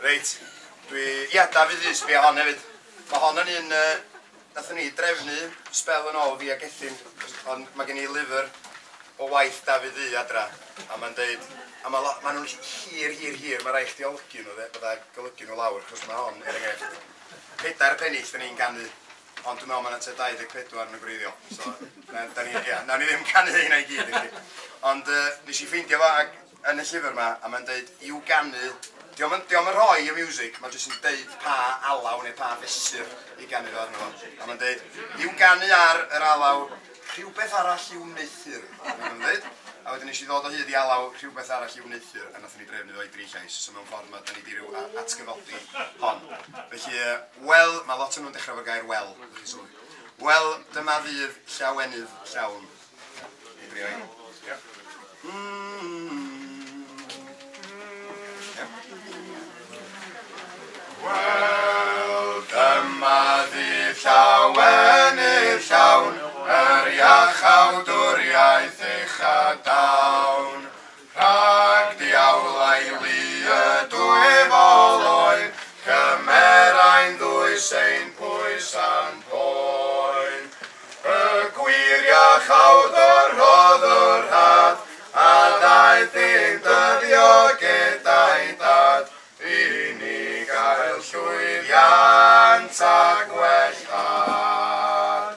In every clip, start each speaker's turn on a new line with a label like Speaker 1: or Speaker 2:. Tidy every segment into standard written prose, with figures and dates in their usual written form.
Speaker 1: Reit, ia, Dafydd Rhys, fi a hon hefyd. Mae hon yn un, nathon ni drefnu spel yn ôl fi a Gethin, ond mae gen i lyfr o waith Dafydd Rhys adra, a mae'n deud, a mae nhw'n hir, mae rhaid chdi olygu nhw, bydda golygu nhw lawr, chos mae hon, er enghraifft, 4 pennill da ni'n canu, ond dwi'n meddwl mae'n at 24 yn y gwreiddiol, so, nawn ni ddim canu hynna i gyd, ond nes i ffeindio fo yn y llyfr yma, a mae'n deud, i'w ganu, diolch yn rhoi y music, mae'n jyst yn deud pa alaw neu pa fesur i ganu fo arno fo. A mae'n deud, i'w ganu ar yr alaw rhywbeth arall i'w wneithur. Mae'n deud. A wedyn nes i ddod o hyd i alaw rhywbeth arall i'w wneithur, a nath ni drefnu fo i 3 llais. So mewn ffordd da ni di ryw atgyfodi hon. Felly, wel, mae lot yn nhw'n dechrau fo'r gair wel. Wel, dyma fydd Llawenydd llawn. I drio i. Wel, dyma fydd Llawenydd llawn, yr iachawdwriaeth uchadawn. Rhag diawlau lu y dwyfoloi, cymerain ddwys ein pwys a'n poen. Y gwir iachawdwr roddwr had, a ddaeth i'n dyddio gyda'i dad, i ni gael llwyddiant a gwellad.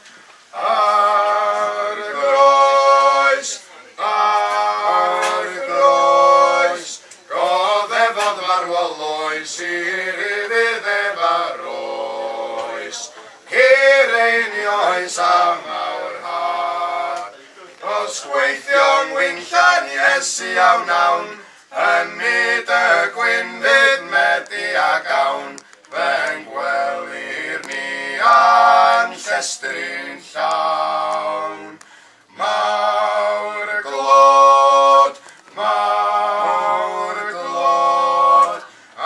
Speaker 1: Ar groes, goddefodd farwoloes i'r iddydd efo'r oes, Ceireinioes a mawr had. Os gweithio'n wynllan Iesu awn awn, ymyd y gwynfyd medi a gawn, fe'n gwelir ni a'n llestru'n llawn. Mawr glod,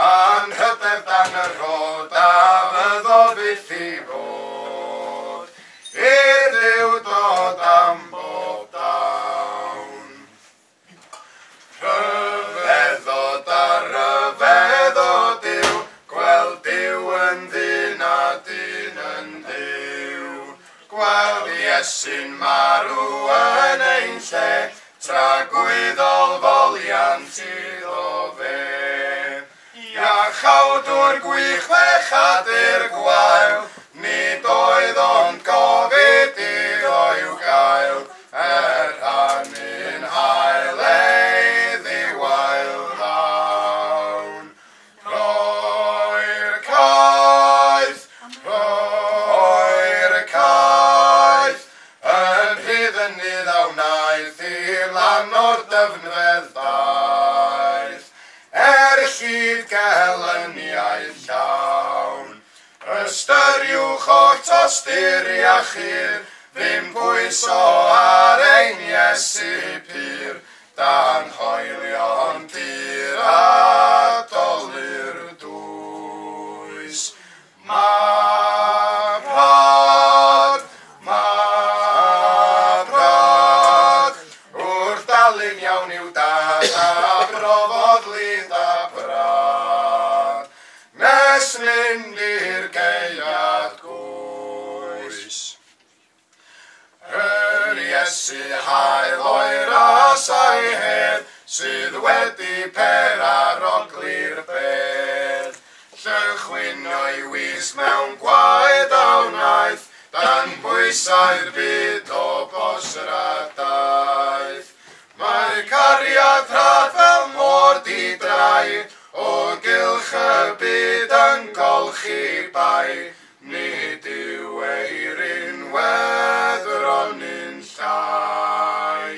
Speaker 1: anhydef dan y rhod, a fyddo byth i fod, i'r Duw dod am bob dawn. Rhyfeddod a rhyfeddod yw, gweld Duw yn ddyn a dyn yn Dduw. Gweld Iesu'n marw yn ein lle, tra gwyddol foliant iddo fe. Iachawdwr gwych fechadur gwael, nid oedd ond gofid iddo i'w gael, rhannu'n hael ei ddiwael ddawn. Rhoi'r caeth, yn rhydd yn iddawnaeth, i'r lan o'r dyfnfedd daeth, hyd gelyniaeth llawn. Ystyriwch o'ch tostyr iachir, ddim pwyso ar ein Iesu pyr, dan hoelion dir a dolur dwys. Ma brod, wrth dalun iawn i'w dad, a brofodd lyd a brad, nes mynd i'r gaead gwys. Yr Iesu hael o'r asau hedd, sydd wedi per ar ogli'r bedd. Llychwyn o'i wisg mewn gwaed awnaeth, dan bwysau'r byd o bosradaeth. Mae cariad rhad fel môr di-drai, o gylch y byd yn golchi bai, nid yw ei rinwedd ronyn llai.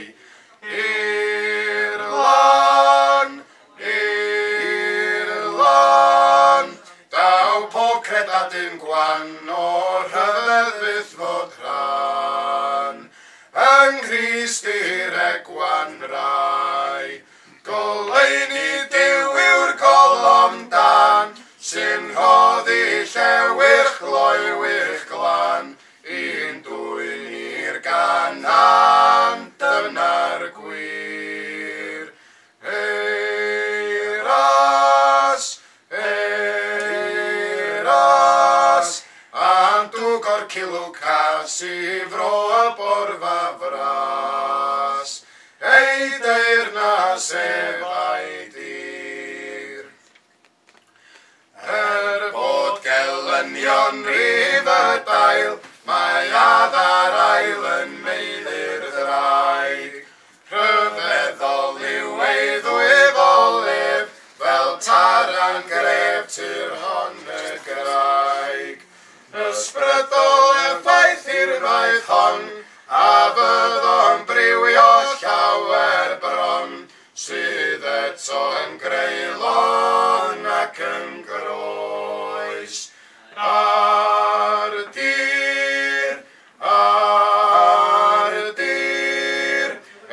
Speaker 1: I'r lan, daw pob credadyn gwan o'r rhyfedd byth fod rhan, yng Nghrist i'r egwan rai. Goleuni Duw yw'r golofn dan, sy'n rhoddi llewych gloi wych glan, un dwyn i'r ganan, dyna'r gwir. Eiras,
Speaker 2: Lucas I fro y borfa fras, ei deyrnas efau dir. Bod gelynion rif y dail, mae adar ail yn meiddir ddraig. Rhyfeddol yw ei ddwyfolif, fel taran gref tir hon y graig. Ysbrydol effaith i'r faith hon, a fyddon brywio llawer bron, sydd eto yn greulon ac yn groes. Ar dir,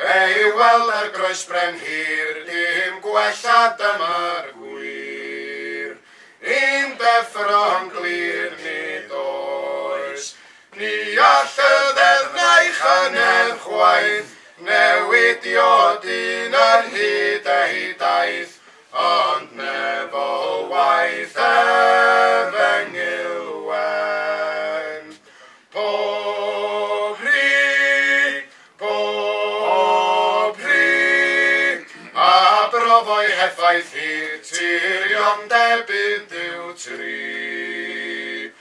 Speaker 2: ei weld ar groes bren hir, dim gwella dyma'r gwir. Un deffro'n glir nid oes, ni all y ddeddnau chynedd chwaith, newidio dyn yr hyd ei daith, ond nefo waith efengyl wen. Pob rhi, a brofoi heffaith hi, tirion debydd yw tri.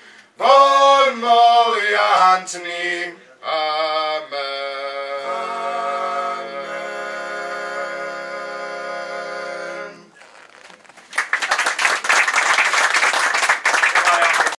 Speaker 2: Fo'n moliant ni, a